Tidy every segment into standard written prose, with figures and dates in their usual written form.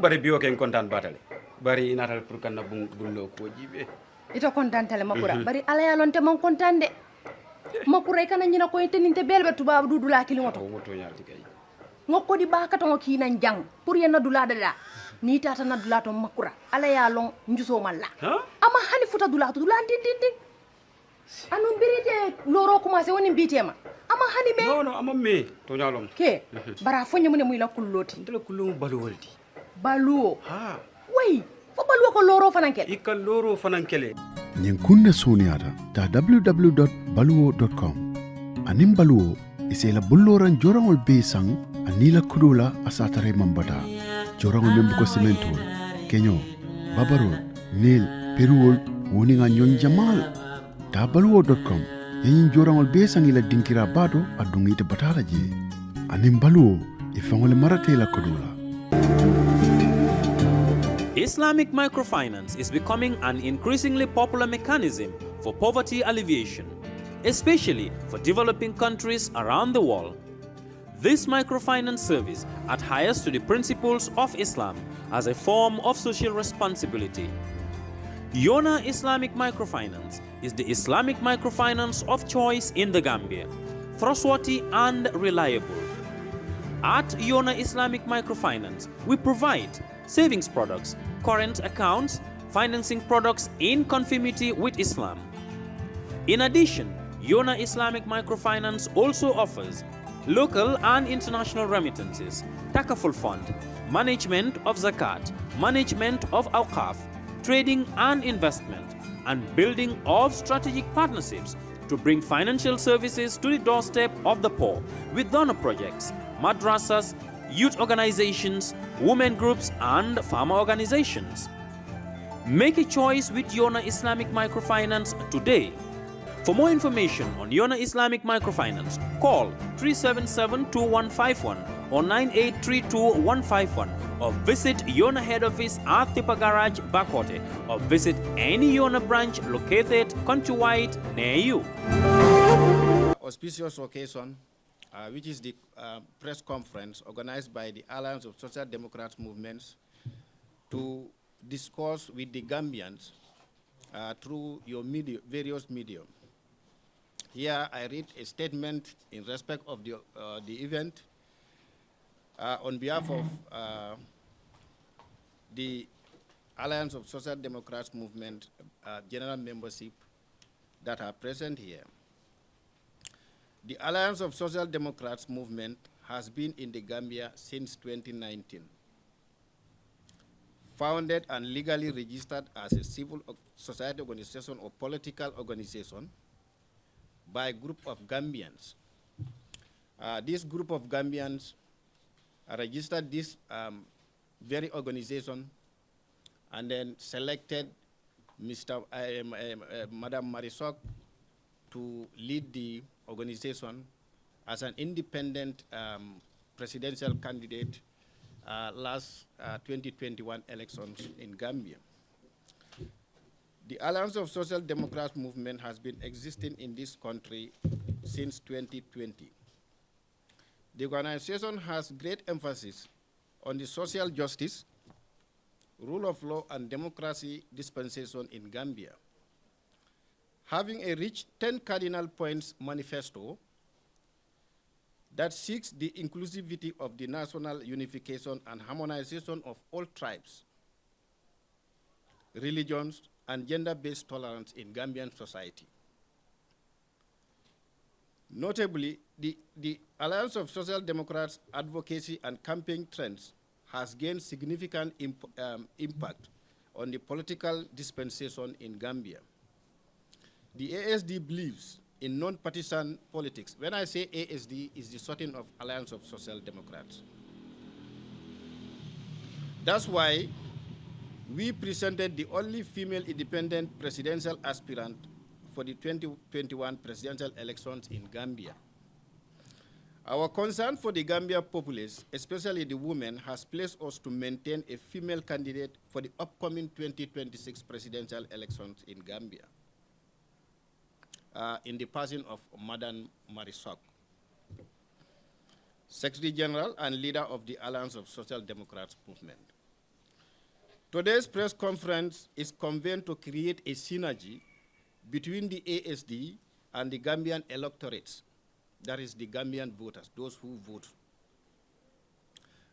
bari biyo ken kontan batale bari natal pour kanna bunno ko jibe ito kontantale makura bari ala ya lonte man kontande makura kana nyina ko teninte belbe tuba dudula kili ngoto woto nyalti kay ngokko di bakato ngoki nan jang pour yena dula dada ni tata na dula to makura ala ya lon njuso malla ama hani futa dula to dula din anu birite loro commencé woni bitema ama hani me non ama me to nyalom ke bara fonye mune muy la kulloti ndela kullu balu woldi balu ha way fo balu ko loro fanankele ikal loro fanankele ñin kunne soniyata ta www.baluwo.com anin baluwo isela bulloran jorangol be sang anila kudula asatare mambata jorangol membu ko sementol kenyo babarol nil peruol woni nga nyon jamal ta baluwo.com yin jorangol be sang ila dinkira bado adungite batala je anin baluwo ifangole marate la kudula. Islamic microfinance is becoming an increasingly popular mechanism for poverty alleviation, especially for developing countries around the world. This microfinance service adheres to the principles of Islam as a form of social responsibility. Yonna Islamic Microfinance is the Islamic microfinance of choice in the Gambia, trustworthy and reliable. At Yonna Islamic Microfinance, we provide savings products, current accounts, financing products in conformity with Islam. In addition, Yonna Islamic Microfinance also offers local and international remittances, takaful fund, management of zakat, management of awqaf, trading and investment, and building of strategic partnerships to bring financial services to the doorstep of the poor with donor projects, madrasas, youth organizations, women groups, and farmer organizations. Make a choice with Yonna Islamic Microfinance today. For more information on Yonna Islamic Microfinance, call 377-2151 or 9832-151 or visit Yonna head office at Tipa Garage, Bakote, or visit any Yonna branch located countrywide near you. Auspicious occasion, which is the press conference organized by the Alliance of Social Democrats Movements to discuss with the Gambians through your various media. Here I read a statement in respect of the event on behalf of the Alliance of Social Democrats Movement general membership that are present here. The Alliance of Social Democrats Movement has been in the Gambia since 2019. Founded and legally registered as a civil society organization or political organization by a group of Gambians. This group of Gambians registered this very organization and then selected Madam Marisok to lead the organization as an independent presidential candidate last 2021 elections in Gambia. The Alliance of Social Democrats Movement has been existing in this country since 2020. The organization has great emphasis on the social justice, rule of law, and democracy dispensation in Gambia. Having a rich 10 cardinal points manifesto that seeks the inclusivity of the national unification and harmonization of all tribes, religions, and gender-based tolerance in Gambian society. Notably, the Alliance of Social Democrats advocacy and campaign trends has gained significant impact on the political dispensation in Gambia. The ASD believes in non-partisan politics. When I say ASD, is the sorting of Alliance of Social Democrats. That's why we presented the only female independent presidential aspirant for the 2021 presidential elections in Gambia. Our concern for the Gambia populace, especially the women, has placed us to maintain a female candidate for the upcoming 2026 presidential elections in Gambia, in the person of Madam Marisok, Secretary General and leader of the Alliance of Social Democrats Movement. Today's press conference is convened to create a synergy between the ASD and the Gambian electorates, that is the Gambian voters, those who vote.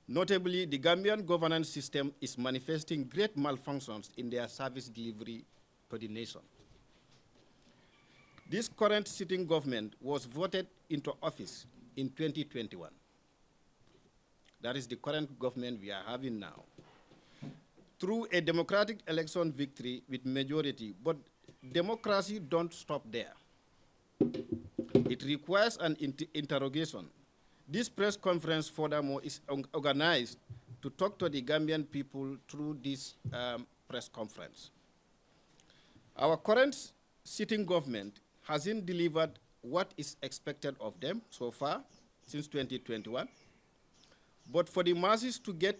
Notably, the Gambian governance system is manifesting great malfunctions in their service delivery to the nation. This current sitting government was voted into office in 2021. That is the current government we are having now, through a democratic election victory with majority, but democracy don't stop there. It requires an interrogation. This press conference, furthermore, is organized to talk to the Gambian people through this press conference. Our current sitting government hasn't delivered what is expected of them so far since 2021. But for the masses to get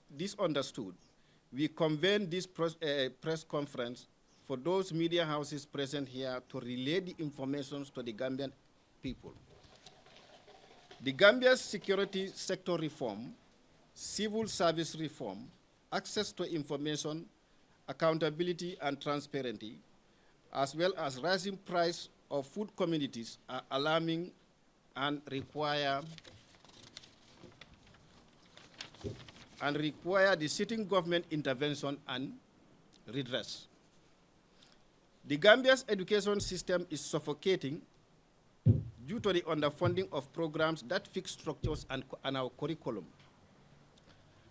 this understood, we convened this press conference for those media houses present here to relay the information to the Gambian people. The Gambia's security sector reform, civil service reform, access to information, accountability and transparency, as well as rising price of food commodities are alarming and require the sitting government intervention and redress. The Gambia's education system is suffocating due to the underfunding of programs that fix structures and our curriculum.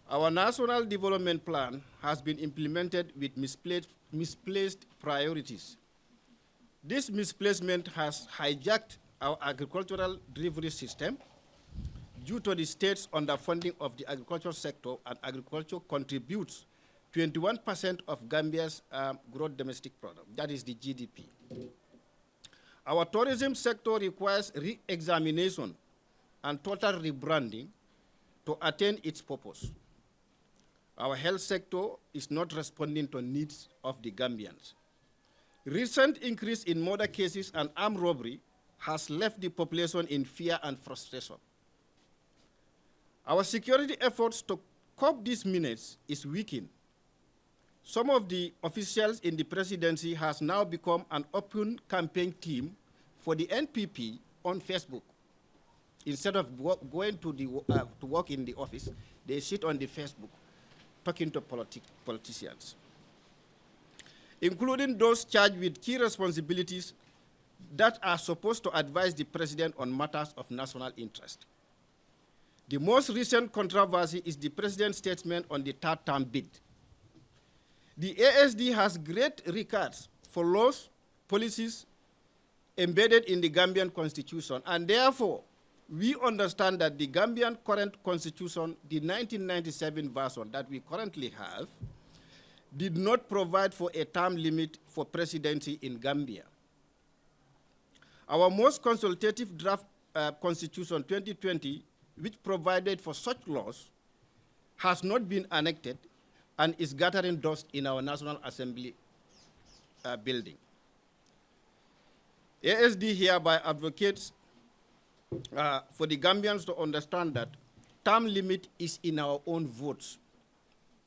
Our national development plan has been implemented with misplaced priorities. This misplacement has hijacked our agricultural delivery system due to the state's underfunding of the agricultural sector, and agriculture contributes 21% of Gambia's gross domestic product, that is the GDP. Our tourism sector requires re-examination and total rebranding to attain its purpose. Our health sector is not responding to needs of the Gambians. Recent increase in murder cases and armed robbery has left the population in fear and frustration. Our security efforts to curb these menace is weakened. Some of the officials in the presidency has now become an open campaign team for the NPP on Facebook. Instead of going to work in the office, they sit on the Facebook talking to politicians, including those charged with key responsibilities that are supposed to advise the president on matters of national interest. The most recent controversy is the president's statement on the third term bid. The ASD has great regards for laws, policies embedded in the Gambian constitution, and therefore, we understand that the Gambian current constitution, the 1997 version that we currently have, did not provide for a term limit for presidency in Gambia. Our most consultative draft constitution 2020, which provided for such laws, has not been enacted and is gathering dust in our National Assembly building. ASD hereby advocates for the Gambians to understand that term limit is in our own votes.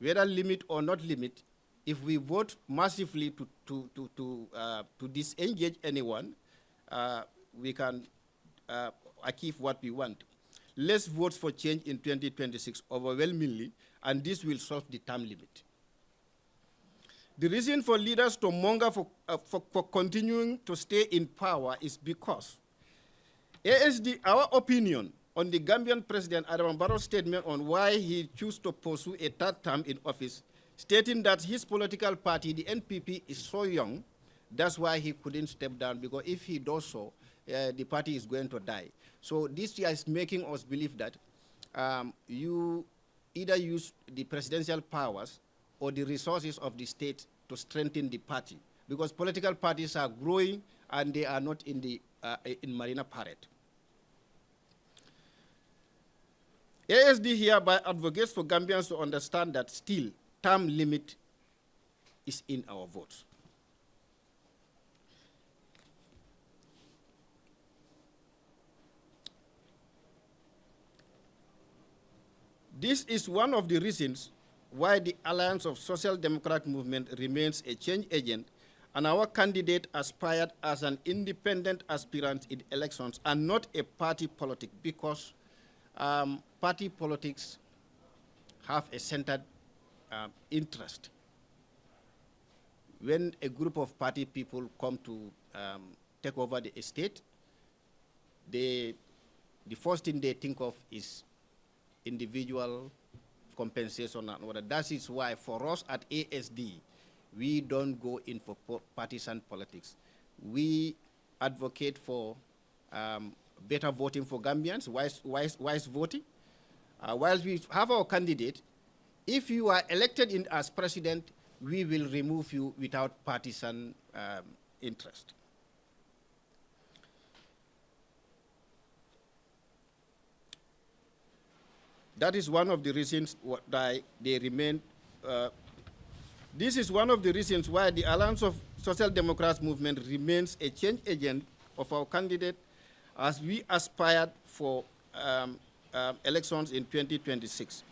Whether limit or not limit, if we vote massively to disengage anyone, we can achieve what we want. Less votes for change in 2026 overwhelmingly, and this will solve the term limit. The reason for leaders to monger for continuing to stay in power is because ASD, our opinion on the Gambian President Barrow's statement on why he chose to pursue a third term in office, stating that his political party, the NPP, is so young, that's why he couldn't step down, because if he does so, the party is going to die. So this is making us believe that you either use the presidential powers or the resources of the state to strengthen the party, because political parties are growing and they are not in the in Marina Parade. ASD hereby advocates for Gambians to understand that still term limit is in our votes. This is one of the reasons why the Alliance of Social Democrat Movement remains a change agent, and our candidate aspired as an independent aspirant in elections and not a party politic, because party politics have a centered interest. When a group of party people come to take over the estate, the first thing they think of is individual compensation and order. That is why for us at ASD, we don't go in for partisan politics. We advocate for better voting for Gambians, wise voting. While we have our candidate, if you are elected as president, we will remove you without partisan interest. That is one of the reasons why they remain. This is one of the reasons why the Alliance of Social Democrats Movement remains a change agent of our candidate as we aspired for elections in 2026.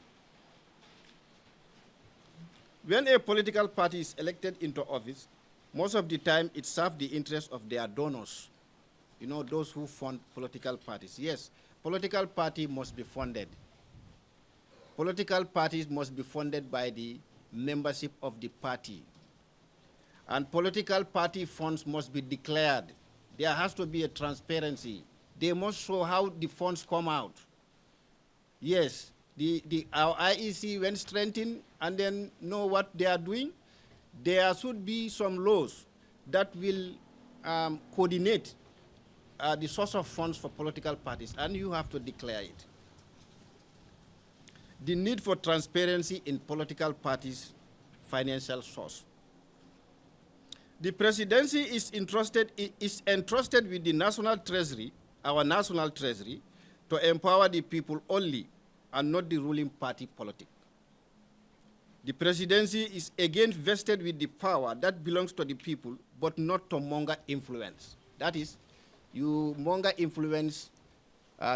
When a political party is elected into office, most of the time it serves the interests of their donors, you know, those who fund political parties. Yes, political party must be funded. Political parties must be funded by the membership of the party. And political party funds must be declared. There has to be a transparency. They must show how the funds come out. Yes, our IEC, when strengthened and then know what they are doing, there should be some laws that will coordinate the source of funds for political parties, and you have to declare it. The need for transparency in political parties' financial source. The presidency is entrusted with the National Treasury, our National Treasury, to empower the people only and not the ruling party politic. The presidency is again vested with the power that belongs to the people, but not to monger influence. That is, you monger influence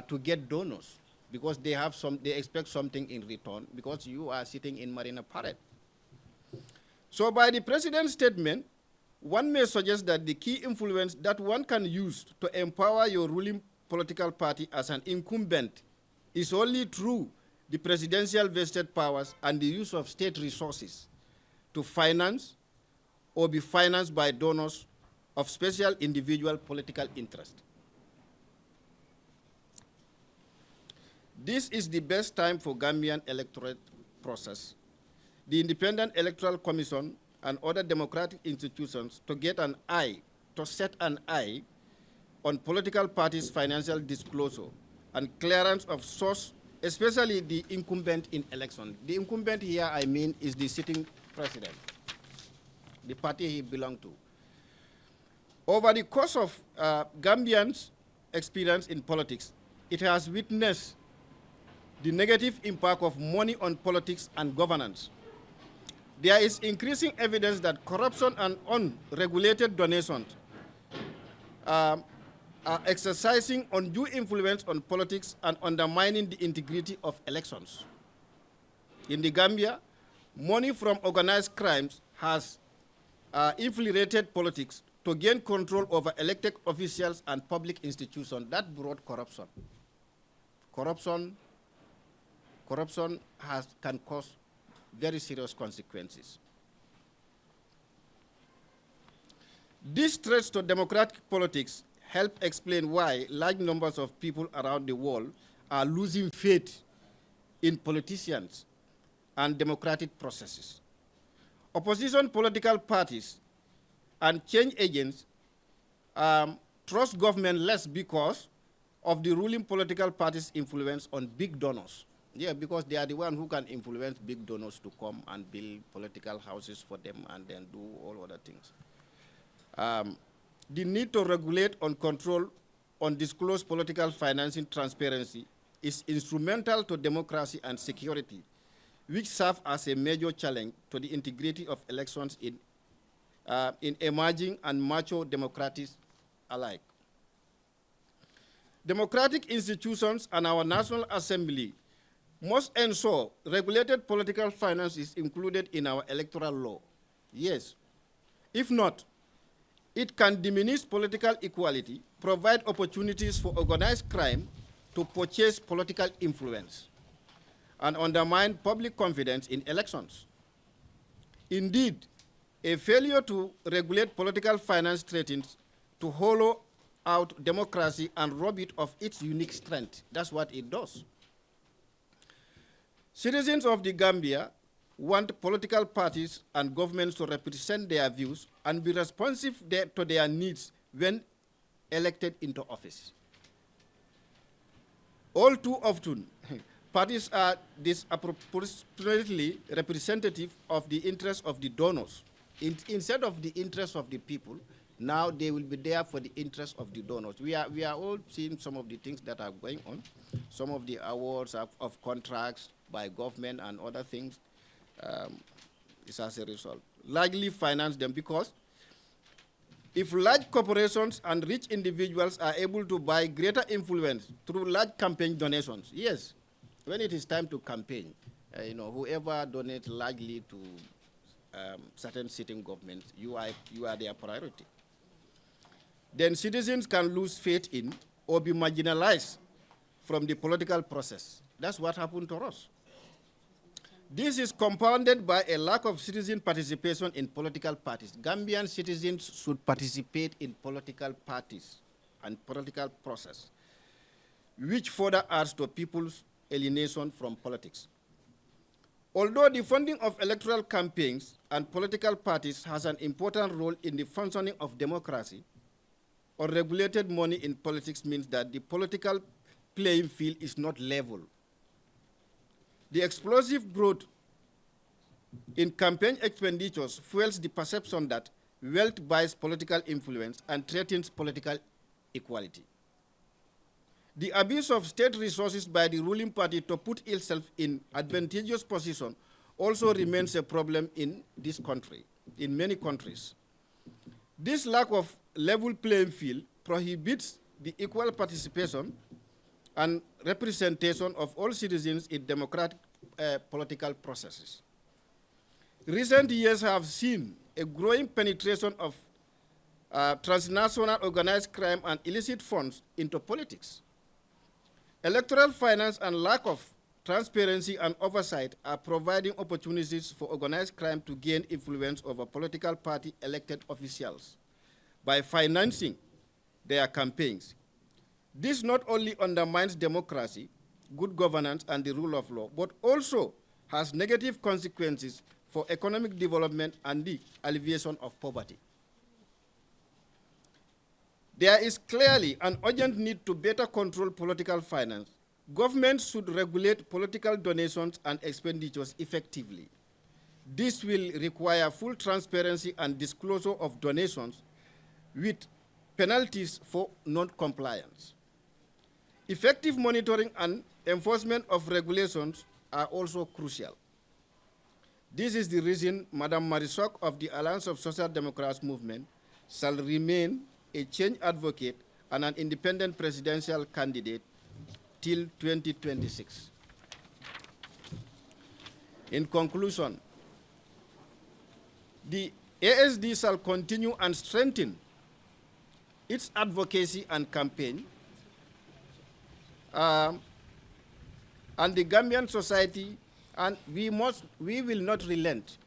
to get donors, because they expect something in return, because you are sitting in Marina Parade. So by the president's statement, one may suggest that the key influence that one can use to empower your ruling political party as an incumbent is only through the presidential vested powers and the use of state resources to finance or be financed by donors of special individual political interest. This is the best time for Gambian electorate process. The Independent Electoral Commission and other democratic institutions to set an eye on political parties' financial disclosure and clearance of source, especially the incumbent in election. The incumbent here, I mean, is the sitting president, the party he belonged to. Over the course of Gambians' experience in politics, it has witnessed the negative impact of money on politics and governance. There is increasing evidence that corruption and unregulated donations are exercising undue influence on politics and undermining the integrity of elections. In the Gambia, money from organized crimes has infiltrated politics to gain control over elected officials and public institutions. That brought corruption. Corruption can cause very serious consequences. These threats to democratic politics help explain why large numbers of people around the world are losing faith in politicians and democratic processes. Opposition political parties and change agents trust government less because of the ruling political party's influence on big donors. Yeah, because they are the ones who can influence big donors to come and build political houses for them and then do all other things. The need to regulate and control undisclosed political financing transparency is instrumental to democracy and security, which serve as a major challenge to the integrity of elections in emerging and mature democracies alike. Democratic institutions and our National Assembly must ensure regulated political finance is included in our electoral law. Yes. If not, it can diminish political equality, provide opportunities for organized crime to purchase political influence, and undermine public confidence in elections. Indeed, a failure to regulate political finance threatens to hollow out democracy and rob it of its unique strength. That's what it does. Citizens of the Gambia want political parties and governments to represent their views and be responsive to their needs when elected into office. All too often, parties are disproportionately representative of the interests of the donors. Instead of the interests of the people, now they will be there for the interests of the donors. We are all seeing some of the things that are going on, some of the awards of contracts by government and other things. Is as a result. Largely finance them because if large corporations and rich individuals are able to buy greater influence through large campaign donations, yes, when it is time to campaign, whoever donates largely to certain sitting governments, you are their priority. Then citizens can lose faith in or be marginalized from the political process. That's what happened to us. This is compounded by a lack of citizen participation in political parties. Gambian citizens should participate in political parties and political process, which further adds to people's alienation from politics. Although the funding of electoral campaigns and political parties has an important role in the functioning of democracy, unregulated money in politics means that the political playing field is not level. The explosive growth in campaign expenditures fuels the perception that wealth buys political influence and threatens political equality. The abuse of state resources by the ruling party to put itself in advantageous position also remains a problem in this country, in many countries. This lack of level playing field prohibits the equal participation and representation of all citizens in democratic political processes. Recent years have seen a growing penetration of transnational organized crime and illicit funds into politics. Electoral finance and lack of transparency and oversight are providing opportunities for organized crime to gain influence over political party elected officials by financing their campaigns. This not only undermines democracy, good governance, and the rule of law, but also has negative consequences for economic development and the alleviation of poverty. There is clearly an urgent need to better control political finance. Governments should regulate political donations and expenditures effectively. This will require full transparency and disclosure of donations with penalties for non-compliance. Effective monitoring and enforcement of regulations are also crucial. This is the reason Madam Marisok of the Alliance of Social Democrats movement shall remain a change advocate and an independent presidential candidate till 2026. In conclusion, the ASD shall continue and strengthen its advocacy and campaign, and the Gambian society, and we will not relent.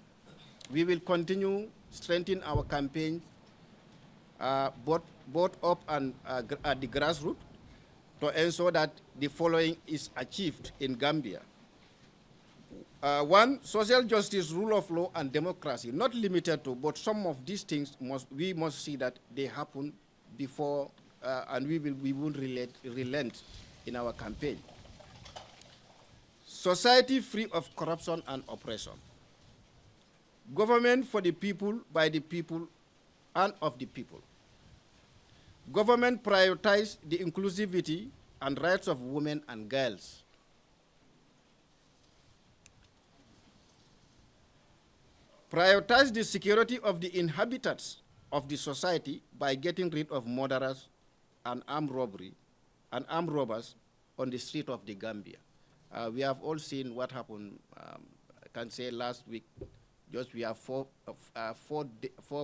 We will continue strengthening our campaign, both up and at the grassroots, to ensure that the following is achieved in Gambia. One, social justice, rule of law, and democracy, not limited to, but some of these things we must see that they happen before, and we won't relent in our campaign. Society free of corruption and oppression. Government for the people, by the people, and of the people. Government prioritize the inclusivity and rights of women and girls. Prioritize the security of the inhabitants of the society by getting rid of murderers and armed robbers on the street of the Gambia. We have all seen what happened, I can say last week, just we have four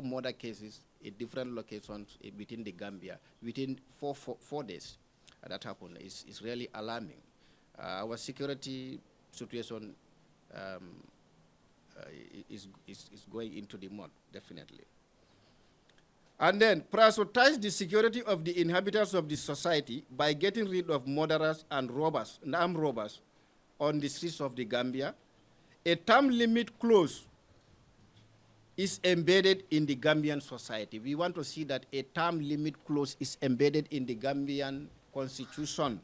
murder cases in different locations within the Gambia, within four days that happened. It's really alarming. Our security situation is going into the mud, definitely. And then prioritize the security of the inhabitants of the society by getting rid of murderers and robbers, and armed robbers on the streets of the Gambia. A term limit clause is embedded in the Gambian society. We want to see that a term limit clause is embedded in the Gambian constitution.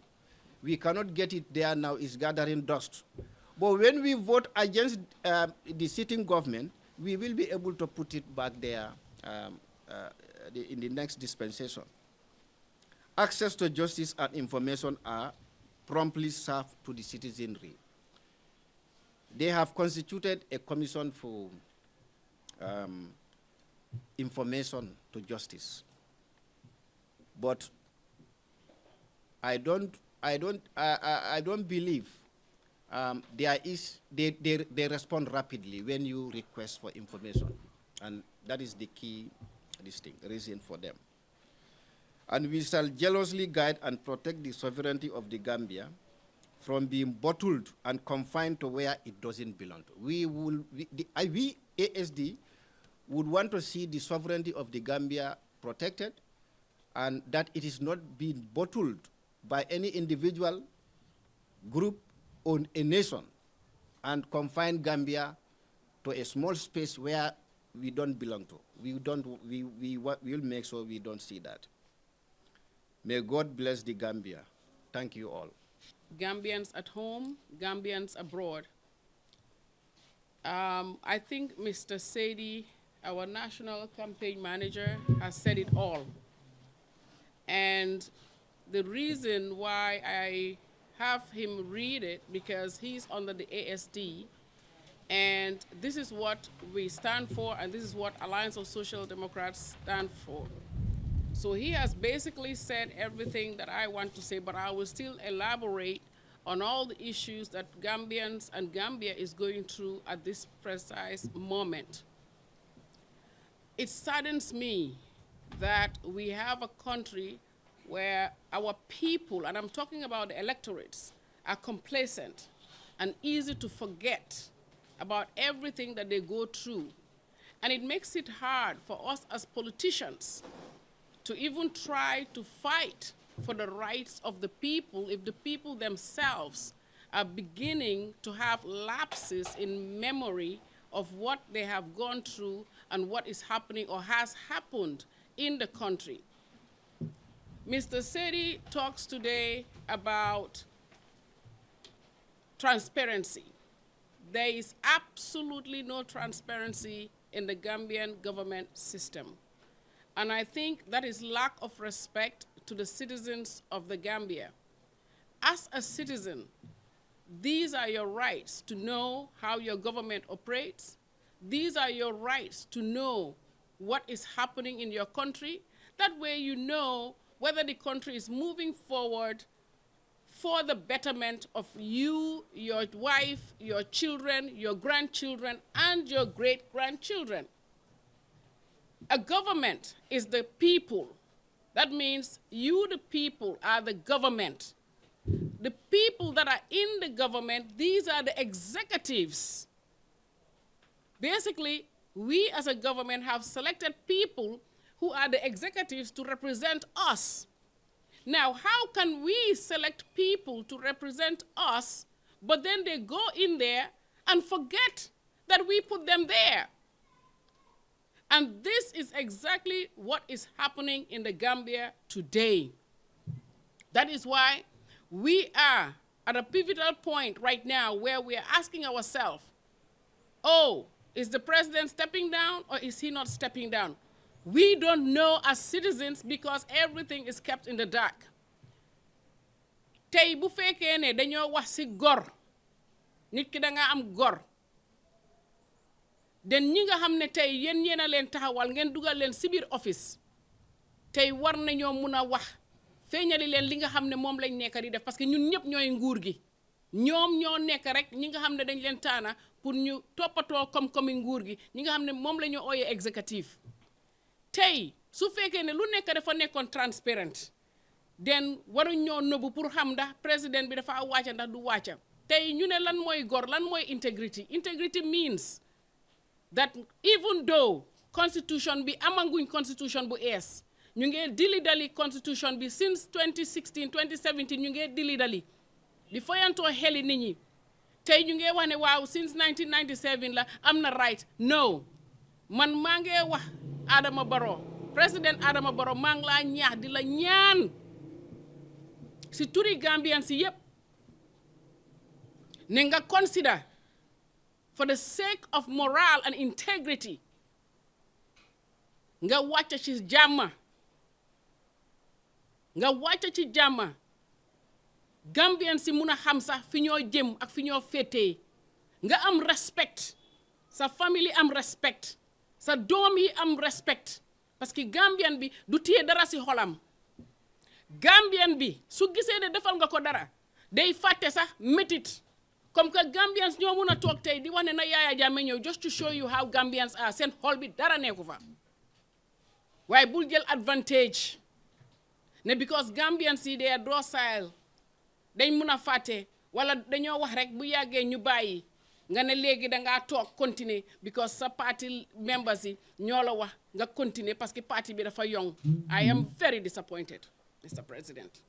We cannot get it there now, it's gathering dust. But when we vote against the sitting government, we will be able to put it back there in the next dispensation. Access to justice and information are promptly served to the citizenry. They have constituted a commission for information to justice. But I don't believe they respond rapidly when you request for information, and that is the key reason for them. And we shall jealously guide and protect the sovereignty of the Gambia from being bottled and confined to where it doesn't belong to. We, ASD, would want to see the sovereignty of the Gambia protected, and that it is not being bottled by any individual, group, or a nation, and confine Gambia to a small space where we don't belong to. We will make sure we don't see that. May God bless the Gambia. Thank you all. Gambians at home, Gambians abroad. I think Mr. Sadie, our national campaign manager, has said it all. And the reason why I have him read it, because he's under the ASD, and this is what we stand for, and this is what Alliance of Social Democrats stand for. So he has basically said everything that I want to say, but I will still elaborate on all the issues that Gambians and Gambia is going through at this precise moment. It saddens me that we have a country where our people, and I'm talking about the electorates, are complacent and easy to forget about everything that they go through. And it makes it hard for us as politicians to even try to fight for the rights of the people if the people themselves are beginning to have lapses in memory of what they have gone through and what is happening or has happened in the country. Mr. Sadie talks today about transparency. There is absolutely no transparency in the Gambian government system. And I think that is lack of respect to the citizens of the Gambia. As a citizen, these are your rights to know how your government operates. These are your rights to know what is happening in your country. That way you know whether the country is moving forward for the betterment of you, your wife, your children, your grandchildren, and your great-grandchildren. A government is the people. That means you, the people, are the government. The people that are in the government, these are the executives. Basically, we as a government have selected people who are the executives to represent us. Now, how can we select people to represent us, but then they go in there and forget that we put them there? And this is exactly what is happening in the Gambia today. That is why we are at a pivotal point right now where we are asking ourselves, oh, is the president stepping down or is he not stepping down? We don't know as citizens because everything is kept in the dark. Tey bu fekkee ne dañoo wax ci gor nit ki da nga am gor den ñi nga xam ne tey yéen a leen taxawal ngeen dugal leen ci biir office tey war nañoo mun a wax feeñali leen li nga xam ne moom lañ nekk di def parce que ñun ñëpp ñooy nguur gi ñoom ñoo nekk rek ñi nga xam ne dañ leen taana pour ñu toppatoo comme nguur gi ñi nga xam ne moom la ñu ooyee exécutif tey su fekkee ne lu nekk dafa nekkoon transparent den waruñ ñoo nëbbu pour xam ndax président bi dafa wàcca ndax du wàcca tey ñu ne lan mooy gor lan mooy integrity means that even though constitution bi amanguñ constitution bu ees ñu ngee dili-dali constitution bi since 2016 2017 ñu ngee dili-dali di foyantoo xeli nit ñi tey ñu ngee wax ne waaw since 1997 la am na right no man maa ngee wax Adama Barrow président Adama Barrow maa ngi laa ñaax di la ñaan si turi Gambian si yépp ne nga consider for the sake of morale and integrity nga wàcc ci jàmma Gambian si mun a xam sax fi ñoo jëm ak fi ñoo féetee nga am respect sa famille am respect sa doom yi am respect parce que Gambian bi du téye dara si xolam Gambian bi su gisee ne defal nga ko dara day fàtte sax métit comme que Gambians ñoo mun a toog tey di wax ne na Yaya Jammeh ñëw just to show you how Gambians are seen xol bi dara nekku fa waaye bul jël advantage ne because Gambians yi they are docile dañ mun a fàtte wala dañoo wax rek bu yàggee ñu bàyyi nga ne léegi dangaa toog continuer because sa party members yi ñoo la wax nga continuer parce que parti bi dafa young I am very disappointed Mr. President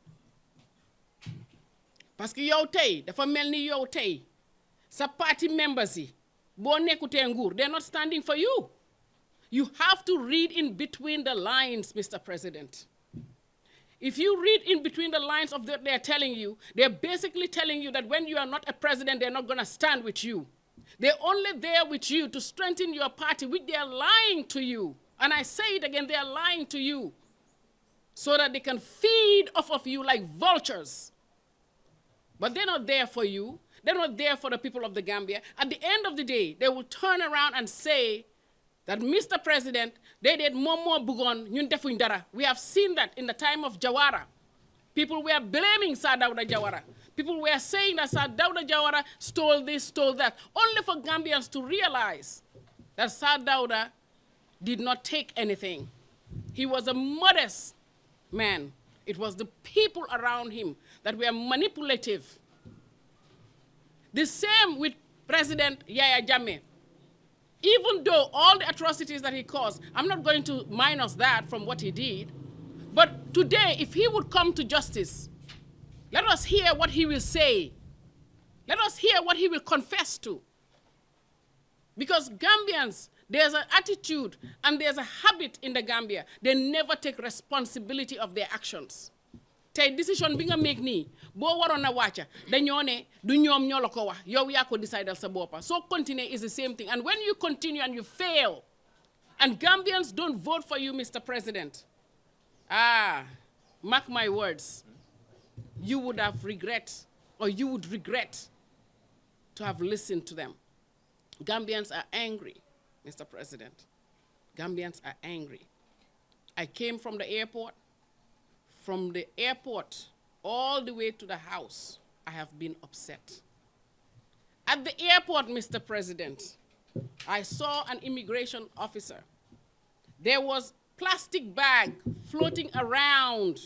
parce que yow tey dafa mel ni yow tey sa party members yi boo nekkutee nguur they're not standing for you. You have to read in between the lines, Mr. President. If you read in between the lines of what they're telling you, they're basically telling you that when you are not a president, they're not going to stand with you. They're only there with you to strengthen your party, which they're lying to you. And I say it again, they're lying to you so that they can feed off of you like vultures. But they're not there for you. They're not there for the people of the Gambia. At the end of the day, they will turn around and say that, Mr. President, they did more bugon, ñun defuñ dara. We have seen that in the time of Jawara. People were blaming Sir Dawda Jawara. People were saying that Sir Dawda Jawara stole this, stole that, only for Gambians to realize that Sir Dawda did not take anything. He was a modest man. It was the people around him that were manipulative. The same with President Yaya Jammeh. Even though all the atrocities that he caused, I'm not going to minus that from what he did, but today, if he would come to justice, let us hear what he will say. Let us hear what he will confess to. Because Gambians, there's an attitude and there's a habit in the Gambia. They never take responsibility of their actions. Tay decision bi nga make nii boo waroon a wàcca dañoo ne du ñoom ñoo la ko wax yow yaa ko decidal sa boppa so continue is the same thing and when you continue and you fail and Gambians don't vote for you, Mr. President, mark my words, you would have regret or you would regret to have listened to them. Gambians are angry, Mr. President. Gambians are angry. I came from the airport. From the airport all the way to the house, I have been upset. At the airport, Mr. President, I saw an immigration officer. There was plastic bag floating around.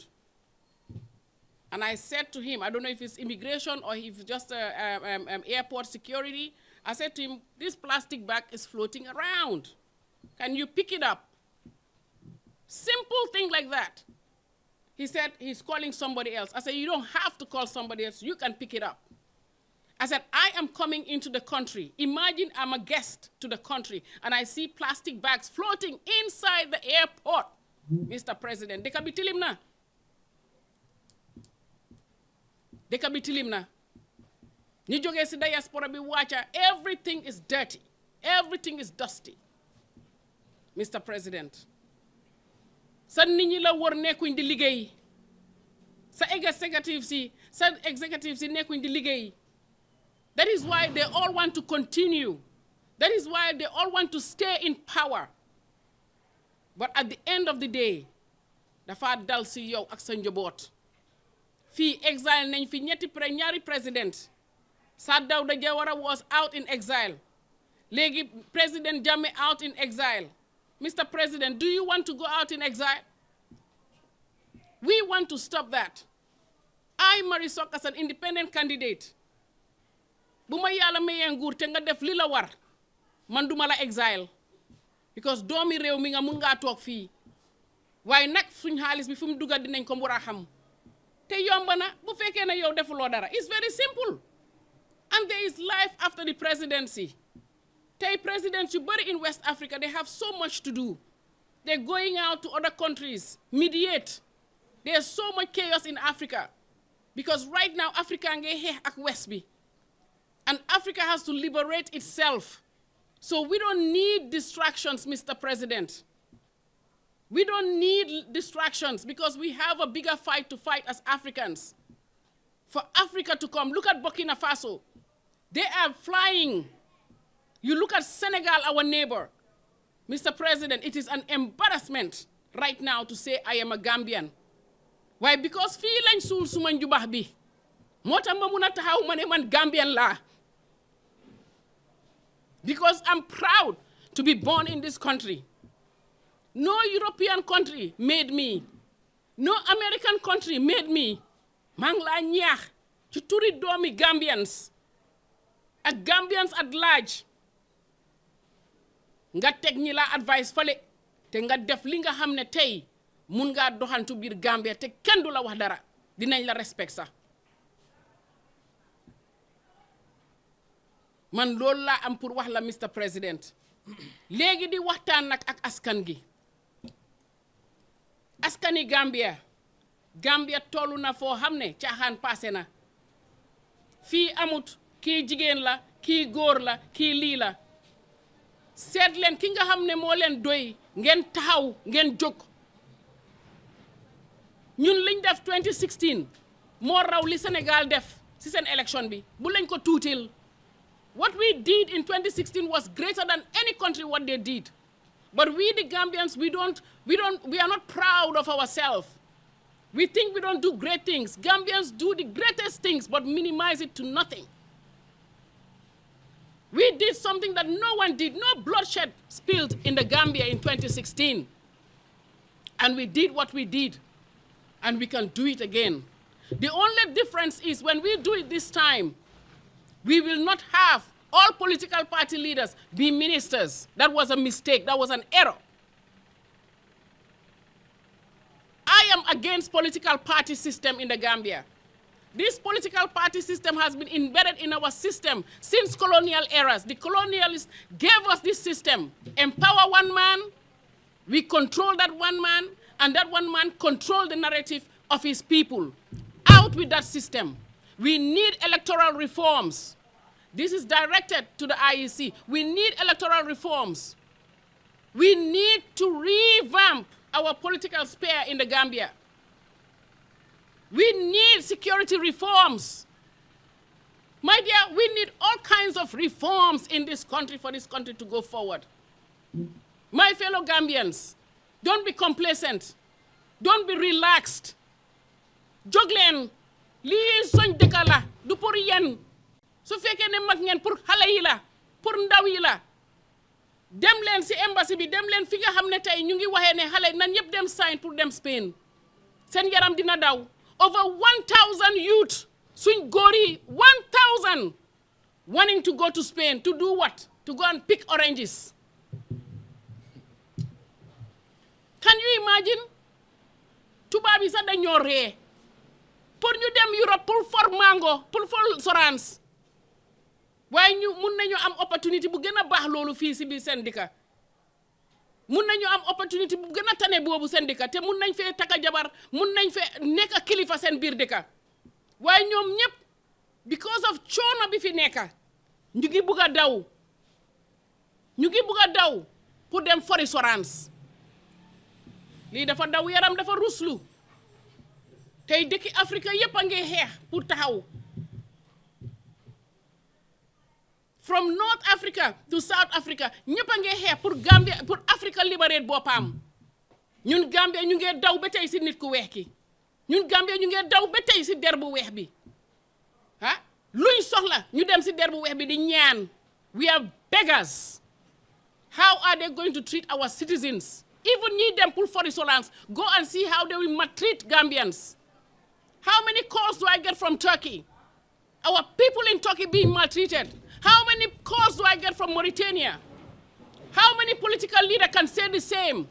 And I said to him, I don't know if it's immigration or if it's just airport security. I said to him, this plastic bag is floating around. Can you pick it up? Simple thing like that. He said he's calling somebody else. I said, you don't have to call somebody else. You can pick it up. I said, I am coming into the country. Imagine I'm a guest to the country, and I see plastic bags floating inside the airport. Mr. President, they can be telling na. They can be telling na. Ni joge si diaspora bi wacha, everything is dirty. Everything is dusty. Mr. President. Sa nit ñi la wor nekkuñ di liggéey sa executive si nekkuñ di liggéey. That is why they all want to continue. That is why they all want to stay in power. But at the end of the day, dafa dal si yow ak sa njaboot. Fii exile nañ fi ñaari président Sir Dawda Jawara was out in exile. Legi President Jammeh out in exile. Mr. President, do you want to go out in exile? We want to stop that. I, Marisol, as an independent candidate, buma yalla maye nguur te nga def li la war man duma la exile because doomi réew mi nga mun ngaa toog fii waaye nag suñ xaalis bi fu mu dugga dinañ ko war a xam te yomb na bu fekkee ne yow defuloo dara it's very simple and there is life after the presidency. Tey presidents yu bari in West Africa, they have so much to do. They're going out to other countries, mediate. There's so much chaos in Africa because right now Africa ngay xeex ak West bi. And Africa has to liberate itself. So we don't need distractions, Mr. President. We don't need distractions because we have a bigger fight to fight as Africans. For Africa to come, look at Burkina Faso. They are flying. You look at Senegal, our neighbor. Mr. President, it is an embarrassment right now to say I am a Gambian. Why? Because fii lañ suul suma njubax bi. Moo tax ma mun a taxaw ma ne man Gambian laa. Because I'm proud to be born in this country. No European country made me. No American country made me. Maa ngi laa ñaax ci turi doomi Gambians ak Gambians at large. Nga teg ñi la advice fale te nga def li nga xam ne tey mun ngaa doxantu biir Gambia te kenn du la wax dara dinañ la respect sax man loolu laa am pour wax la Mr. President léegi di waxtaan nag ak askan gi askani Gambia tollu na foo xam ne caaxaan passé na fii amut kii jigéen la kii góor la kii lii la seet leen ki nga xam ne moo leen doy ngeen taxaw ngeen jóg ñun liñ def 2016 moo raw li Sénégal def ci seen élection bi bu lañ ko tuutil. What we did in 2016 was greater than any country what they did. But we the Gambians, we are not proud of ourselves. We think we don't do great things. Gambians do the greatest things but minimize it to nothing. We did something that no one did. No bloodshed spilled in the Gambia in 2016. And we did what we did. And we can do it again. The only difference is when we do it this time, we will not have all political party leaders be ministers. That was a mistake. That was an error. I am against political party system in the Gambia. This political party system has been embedded in our system since colonial eras. The colonialists gave us this system. Empower one man, we control that one man, and that one man control the narrative of his people. Out with that system. We need electoral reforms. This is directed to the IEC. We need electoral reforms. We need to revamp our political sphere in the Gambia. We need security reforms. My dear, we need all kinds of reforms in this country for this country to go forward. My fellow Gambians, don't be complacent. Don't be relaxed. Joglen, lii soñ dëkka la du pour yéen su fekkee ne mag ngeen pour xale yi la pour ndaw yi la dem leen si embassy bi dem leen fi nga xam ne tey ñu ngi waxee ne xale nan yëpp dem sign pour dem Spain seen yaram dina daw over 1,000 youth suñ góor yi 1,000 wanting to go to Spain to do what? To go and pick oranges. Can you imagine? Tubaab yi sax dañoo ree pour ñu dem Europe pour for mango pour for sorans waaye ñu mun nañu am opportunité bu gën a baax loolu fii si biir seen dëkk mun nañu am opportunité bu gën a tane boobu seen dëkk te mun nañ fee taka jabar mun nañ fee nekk kilifa seen biir dëkk waaye ñoom ñëpp because of coono bi fi nekk ñu ngi bugg a daw pour dem fori sorans lii dafa daw yaram dafa ruslu tey dëkki Afrique yëpp a ngi xeex pour taxaw from North Africa to South Africa ñëpp a ngi xeex pour Gambia pour Africa liberate boppam ñun Gambia ñu ngi daw ba tey si nit ku weex ki ñun Gambia ñu ngi daw ba tey si der bu weex bi ah luñ soxla ñu dem si der bu weex bi di ñaan. We are beggars. How are they going to treat our citizens? Even ñi dem pour Forisolans, go and see how they will maltreat Gambians. How many calls do I get from Turkey? Our people in Turkey being maltreated. How many calls do I get from Mauritania? How many political leaders can say the same?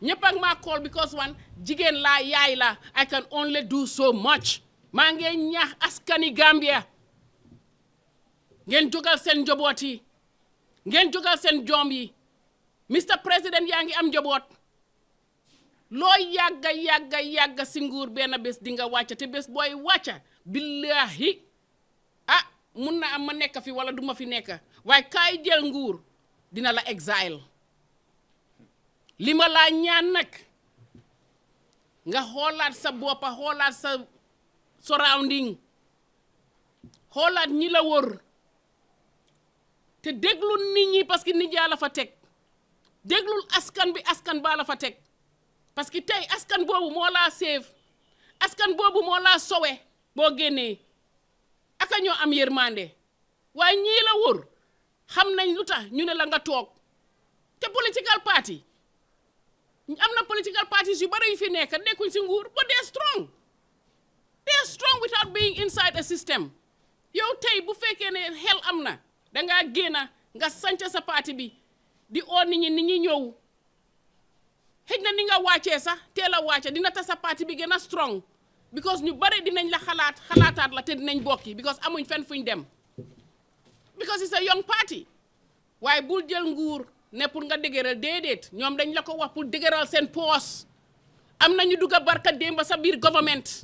Ñeppang ma call because one, jigen la yaay la, I can only do so much. Maa ngi ñaax askani Gambia. Ngeen jógal seen njaboot yi. Ngeen jógal seen doom yi. Mr. President yaa ngi am njaboot. Loo yàgga si nguur benn bés di nga wàcca te bés booy wàcca billahi mun na am ma nekk fi wala du ma fi nekk waaye kaay jël nguur dina la exile li ma laa ñaan nag nga xoolaat sa boppa xoolaat sa surrounding xoolaat ñi la wër te déglu nit ñi parce que nit yaa la fa teg déglul askan bi askan baa la fa teg parce que tey askan boobu moo laa save askan boobu moo laa sowe boo génnee aka ñoo am yërmande waaye ñii la wër xam nañ lu tax ñu ne la nga toog te political party am na political parties yu bari yu fi nekkuñ si nguur but they are strong without being inside a system yow tey bu fekkee ne xel am na dangaa génna nga sanca sa parti bi di oo nit ñi ñëw xëj na ni nga wàccee sax teel a wàcce dina tax sa parti bi gën a strong because ñu bari dinañ la xalaataat la te dinañ bokki because amuñ fenn fuñ dem because it's a young party waaye bul jël nguur ne pour nga dëgëral déedéet ñoom dañ la ko wax pour dëgëral seen poos am nañu dugga barka démba sa biir government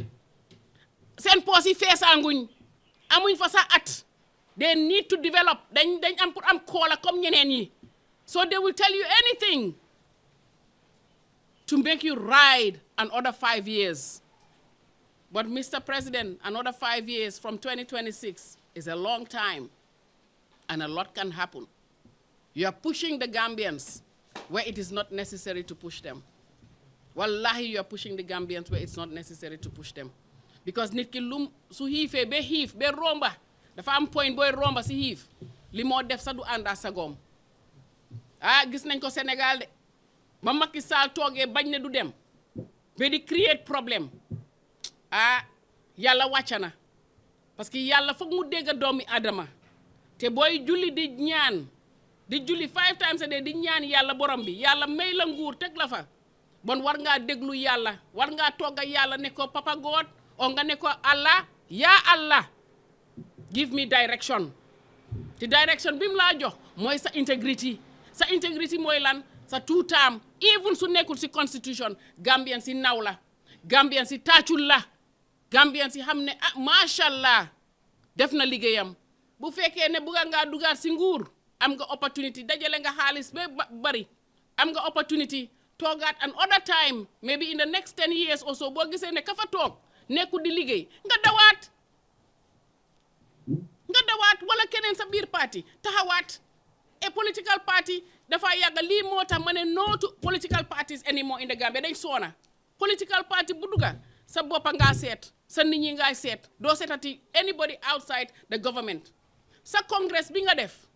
seen poos yi feesaanguñ amuñ fa sa at they need to develop dañ am pour am koola comme ñeneen yi so they will tell you anything to make you ride another 5 years. But Mr. President, another 5 years from 2026 is a long time, and a lot can happen. You are pushing the Gambians where it is not necessary to push them. Wallahi, you are pushing the Gambians where it's not necessary to push them. Because nit ki lum su hiifee be hiif be romba dafa am point boy romba si hiif li moo def sa du ànd ak sagoom gis nañ ko Sénégal de ba Macky Sall toogee bañ ne du dem ba di create problème yàlla wàcca na parce que yàlla foog mu dégg doomi Adama te booy julli di ñaan di julli 5 times a day di ñaan yàlla borom bi yàlla may la nguur teg la fa bon war ngaa déglu yàlla war ngaa togga yàlla ne ko Papa God o nga ne ko Allah yaa Allah give me direction te direction bi mu laa jox mooy sa integrity mooy lan sa two term even su nekkul si constitution Gambian si naw la Gambian si taacul la Gambian si xam ne macha allah def na liggéeyam bu fekkee ne bëgga ngaa dugaat si nguur am nga opportunity dajale nga xaalis ba bari am nga opportunity toogaat an other time maybe in the next 10 years or so boo gisee ne ka fa toog nekku di liggéey nga dawaat wala keneen sa biir parti taxawaat a political party dafa yàgga lii moo tax ma ne no to political parties anymore in the Gambia dañ soona political party bu dugga sa boppa ngaa seet sa nit ñi ngay seet doo seetati anybody outside the government sa congress bi nga def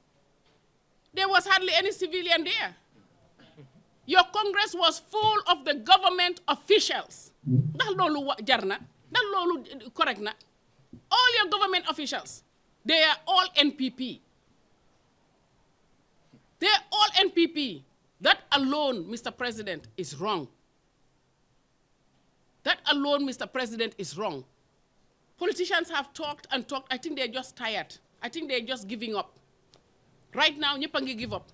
there was hardly any civilian there. Your Congress was full of the government officials. Ndax loolu jar na ndax loolu correct na all your government officials they are all NPP. They are all NPP. That alone, Mr. President, is wrong. That alone, Mr. President, is wrong. Politicians have talked and talked. I think they're just tired. I think they're just giving up. Right now, ñëpp a ngi give up.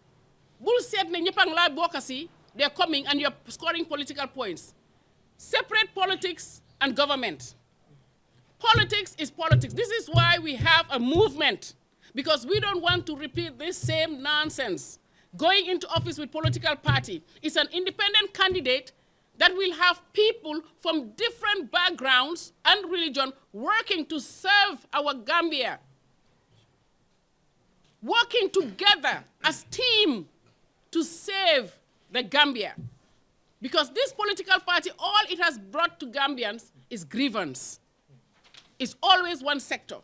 Bul seet ne ñëpp a ngi laa bokk si they're coming and you're scoring political points. Separate politics and government. Politics is politics. This is why we have a movement, because we don't want to repeat this same nonsense. Going into office with political party is an independent candidate that will have people from different backgrounds and religion working to serve our Gambia. Working together as team to save the Gambia. Because this political party, all it has brought to Gambians is grievance. It's always one sector.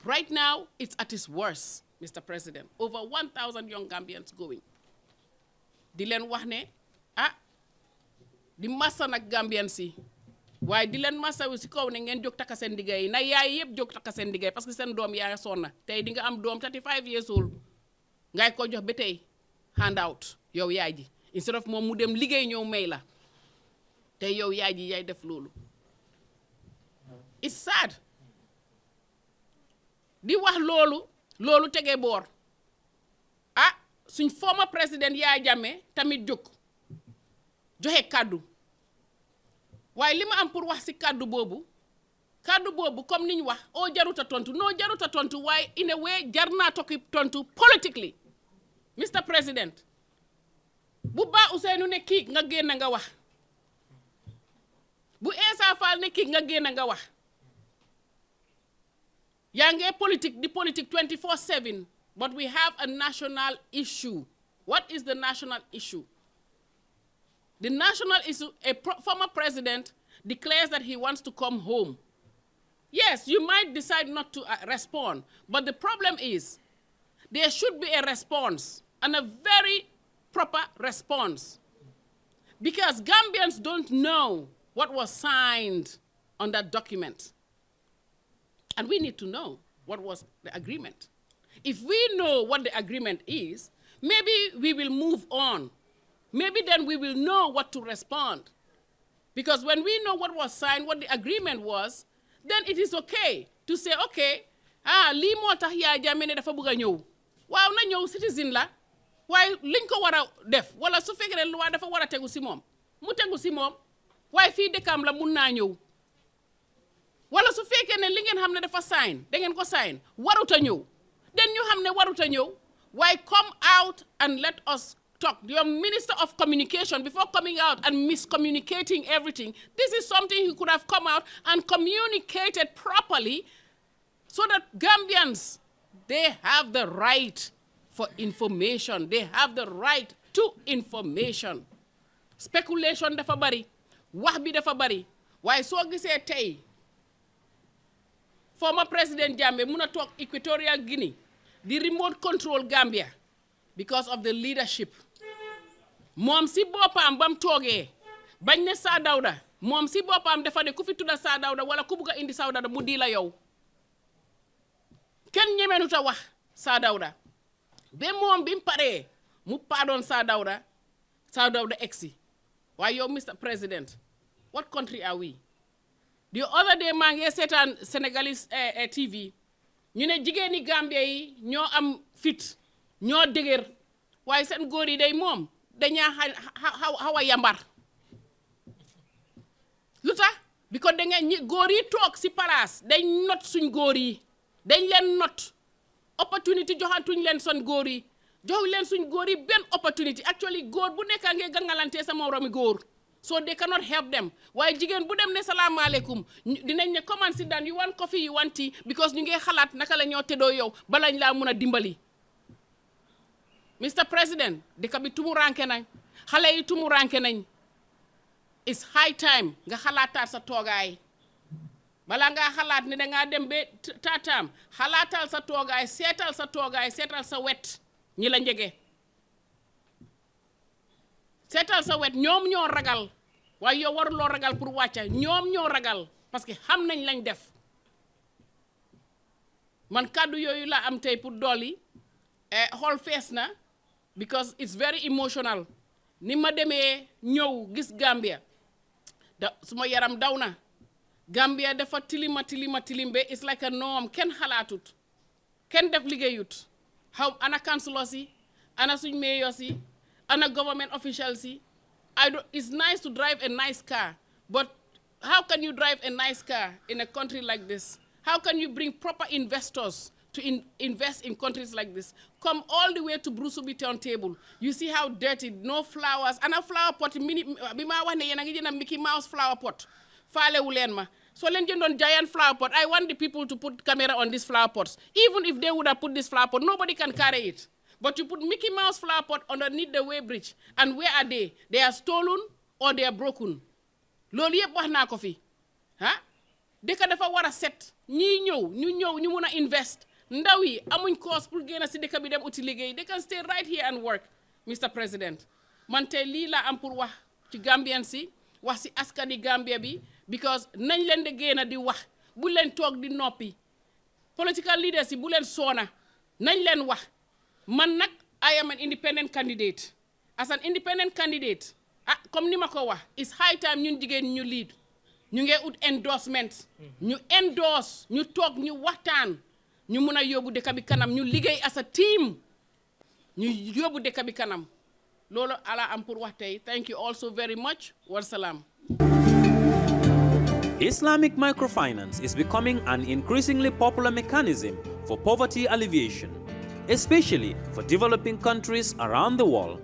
Right now, it's at its worst, Mr. President. Over 1,000 young Gambians going. Di leen wax ne di massa nag Gambians yi waaye di leen massa wi si kaw ne ngeen jóg takka seen digga yi na yaay yëpp jóg takka seen digga yi parce que seen doom yaa sonna tey di nga am doom 35 years old ngay ko jox ba tey handout yow yaay ji instead of moom mu dem liggéey ñëw may la tey yow yaay ji yaay def loolu. It's sad di wax loolu tegee boor suñ former président Yaya Jammeh tamit jóg joxe kàddu waaye li ma am pour wax ci kàddu boobu comme niñ wax jaruta tontu jaruta tontu waaye in a way jar naa tokki tontu politically Mr. President bu Ba Ousseynou ne kii nga génn nga wax bu Essa Faal ne kii nga génn nga wax yaa ngi politique 24/7 but we have a national issue. What is the national issue? The national issue, former president declares that he wants to come home. Yes, you might decide not to respond, but the problem is there should be a response, and a very proper response. Because Gambians don't know what was signed on that document. And we need to know what was the agreement. If we know what the agreement is, maybe we will move on. Maybe then we will know what to respond. Because when we know what was signed, what the agreement was, then it is okay to say, okay, lii moo tax Yaya Jammeh ne dafa bëgg a ñëw waaw na ñëw citizen la waaye liñ ko war a def wala su fekkee ne luwaa dafa war a tegu si moom mu tegu si moom waaye fii dëkkam la mun naa ñëw wala su fekkee ne li ngeen xam ne dafa sign da ngeen ko sign warut a ñëw then you xam ne warut a ñëw why come out and let us talk. Your Minister of Communication, before coming out and miscommunicating everything, this is something he could have come out and communicated properly so that Gambians, they have the right for information. They have the right to information. Speculation dafa bari, wax bi dafa bari. Waaye soo gisee tey former President Jammeh mun a toog Equatorial Guinea di remote control Gambia because of the leadership. Moom si boppam bam toogee bañ ne Saa Dawda moom si boppam dafa ne ku fi tudda Saa Dawda wala ku bugg a indi Saa Dawda mu di la yow kenn ñemeenu ta wax Saa Dawda ba moom bi mu paree mu pardon Saa Dawda exi waaye yow Mr. President, what country are we? The other day maa ngi seetaan Senegalese TV ñu ne jigéeni Gambia yi ñoo am fit ñoo dëgër waaye seen góor yi day moom dañaa xaw a yambar lu tax because da nga góor yi toog si palaas dañ not suñ góor yi dañ leen not opportunity joxatuñ leen son góor yi jox leen suñ góor yi benn opportunity actually góor bu nekka ngee gangalante sa moromi góor so they cannot help them waaye jigéen bu dem ne salaamaaleykum dinañ ne comment sit down you want coffee you want tea because ñu ngi xalaat naka la ñoo teddoo yow balañ laa mun a dimbali. Mr. President, dëkk bi tumuranke nañ xale yi tumuranke nañ it's high time nga xalaataat sa toogaay bala nga xalaat ne dangaa dem ba taataam xalaatal sa toogaay seetal sa wet ñi la njege seetal sa wet ñoom ñoo ragal waaye yow waruloo ragal pour wàcca ñoom ñoo ragal parce que xam nañ lañ def man kàddu yooyu la am tey pour dolli xool fees na because it's very emotional ni ma demee ñëw gis Gambia suma yaram daw na Gambia dafa tilim be it's like a norm kenn xalaatut kenn def liggéeyut xaw ana councilors yi ana suñ mayors yi ana government officials yi it's nice to drive a nice car but how can you drive a nice car in a country like this? How can you bring proper investors to invest in countries like this? Come all the way to Brusubi turntable. You see how dirty, no flowers. And a flower pot, Mickey Mouse flower pot. So len jëndoon giant flower pot. I want the people to put camera on these flower pots. Even if they would have put this flower pot, nobody can carry it. But you put Mickey Mouse flower pot underneath the weighbridge. And where are they? They are stolen or they are broken. Loolu yëpp wax naa ko fi. dëkk dafa war a set ñii ñëw ñu mun a invest ndaw yi amuñ cause pour génn si dëkk bi dem uti liggéey they can stay right here and work Mr President man tey lii laa am pour wax ci Gambien si wax si askani Gambia bi because nañ leen de génn di wax bu leen toog di noppi political leaders yi bu leen soona nañ leen wax man nag I am an independent candidate as an independent candidate comme ni ma ko wax it's high time ñun jigéen ñu lead ñu ngi ut endorsement ñu endorse ñu toog ñu waxtaan ñu mun a yóbbu dëkk bi kanam ñu liggéey as a team ñu yóbbu dëkk bi kanam loolu ala am pour wax tey thank you also very much wa salaam. Islamic microfinance is becoming an increasingly popular mechanism for poverty alleviation, especially for developing countries around the world.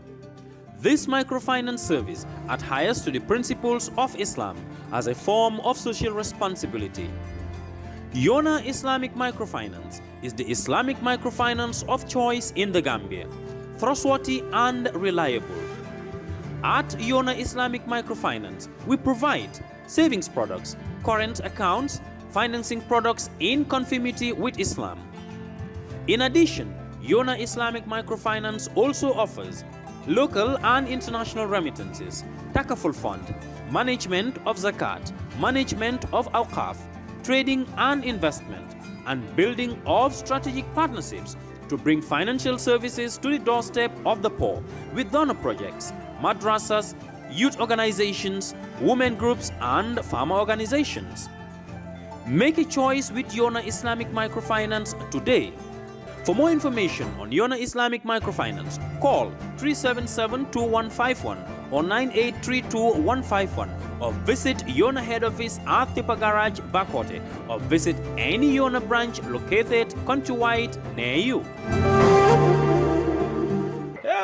This microfinance service adheres to the principles of Islam as a form of social responsibility. Yonna Islamic Microfinance is the Islamic microfinance of choice in the Gambia, trustworthy and reliable. At Yonna Islamic Microfinance, we provide savings products, current accounts, financing products in conformity with Islam. In addition, Yonna Islamic Microfinance also offers local and international remittances, takaful fund, management of zakat, management of awqaf, trading and investment, and building of strategic partnerships to bring financial services to the doorstep of the poor with donor projects, madrasas, youth organizations, women groups, and farmer organizations. Make a choice with Yonna Islamic Microfinance today. For more information on Yonna Islamic Microfinance, call 377-2151 or 9832-151 or visit Yonna head office at Tipa Garage, Bakote, or visit any Yonna branch located countrywide near you.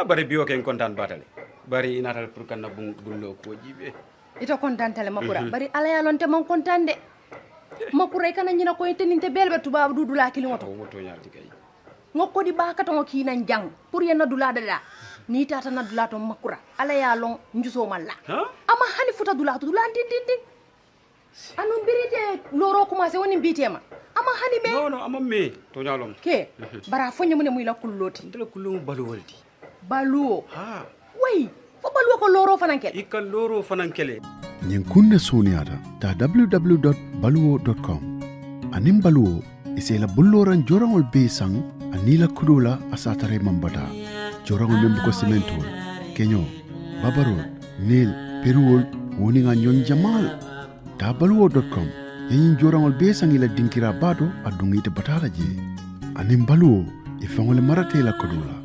Bari biyo ken kontan batale bari natal pour kan bullo ko jibe ito kontan tale makura bari ala ya lonte mon kontan de makura kana nyina ko teninte belbe tuba dudula kili ngoto moto nyalti kay ngoko di baka to ki nan jang pour yena dula dada ni tata na dula to makura ala ya long njuso malla ama hani futa dula to dula tin anu birite loro commencé woni bitema ama hani me no ama me to nyalom ke bara fonye mun muy la kulloti ndela kullu balu waldi baluo way fo baluo ko loro fanankele ikal loro fanankele ñin kunne soniyata ta www.baluwo.com anim baluwo isela bulloran jorangol be sang anila kudula asatare mambata jorangol membu ko cementol kenyo babarol nil peruol woni nga nyon jamal ta baluwo.com yin jorangol be sang ila dinkira bato adungite batala je anim baluwo ifangole marate la kudula